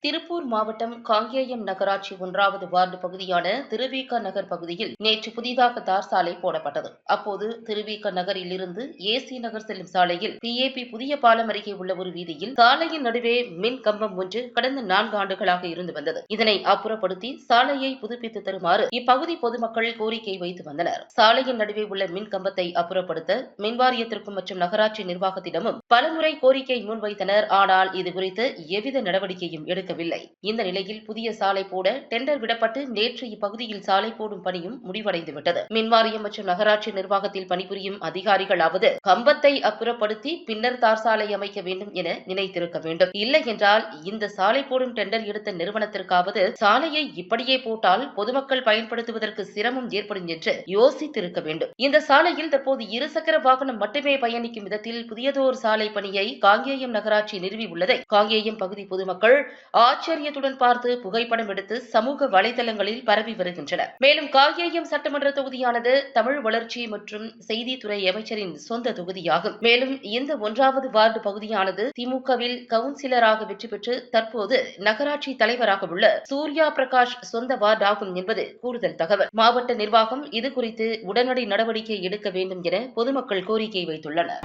திருப்பூர் மாவட்டம் காங்கேயம் நகராட்சி 1வது வார்டு பகுதியான திருவிக நகர் பகுதியில் நேற்று புதிதாக தார் சாலை போடப்பட்டது. அப்போது திருவிக நகரில் இருந்து ஏசி நகர் செல்லும் சாலையில் பிஏபி புதிய பாலம் அருகே உள்ள ஒரு வீதியில் சாலையின் நடுவே மின் கம்பம் ஒன்று கடந்த 4 ஆண்டுகளாக இருந்து வந்தது. இதனை அப்புறப்படுத்தி சாலையை புதுப்பித்து தருமாறு இப்பகுதி பொதுமக்கள் கோரிக்கை வைத்து வந்தனர். சாலையின் நடுவே உள்ள மின் கம்பத்தை அப்புறப்படுத்த மின்வாரியத்திற்கும் மற்றும் நகராட்சி நிர்வாகத்திடமும் பலமுறை கோரிக்கை முன்வைத்தனர். ஆனால் இதுகுறித்து எவ்வித நடவடிக்கையும் எடுக்க இந்த நிலையில் புதிய சாலை போட டெண்டர் விடப்பட்டு நேற்று இப்பகுதியில் சாலை போடும் பணியும் முடிவடைந்துவிட்டது. மின்வாரியம் மற்றும் நகராட்சி நிர்வாகத்தில் பணிபுரியும் அதிகாரிகளாவது கம்பத்தை அப்புறப்படுத்தி பின்னர் தார் சாலை அமைக்க வேண்டும் என நினைத்திருக்க வேண்டும். இல்லை என்றால் இந்த சாலை போடும் டெண்டர் எடுத்த நிறுவனத்திற்காவது சாலையை இப்படியே போட்டால் பொதுமக்கள் பயன்படுத்துவதற்கு சிரமம் ஏற்படும் என்று யோசித்திருக்க வேண்டும். இந்த சாலையில் தற்போது இருசக்கர வாகனம் மட்டுமே பயணிக்கும் விதத்தில் புதியதோர் சாலை பணியை காங்கேயம் நகராட்சி நிறுவி உள்ளதை காங்கேயம் பகுதி பொதுமக்கள் ஆச்சரியத்துடன் பார்த்து புகைப்படம் எடுத்து சமூக வலைதளங்களில் பரவி வருகின்றனர். மேலும் காங்கேயம் சட்டமன்ற தொகுதியானது தமிழ் வளர்ச்சி மற்றும் செய்தித்துறை அமைச்சரின் சொந்த தொகுதியாகும். மேலும் இந்த 1வது வார்டு பகுதியானது திமுகவில் கவுன்சிலராக வெற்றி பெற்று தற்போது நகராட்சி தலைவராக உள்ள சூர்யா பிரகாஷ் சொந்த வார்டு ஆகும் என்பது கூடுதல் தகவல். மாவட்ட நிர்வாகம் இதுகுறித்து உடனடி நடவடிக்கை எடுக்க வேண்டும் என பொதுமக்கள் கோரிக்கை வைத்துள்ளனர்.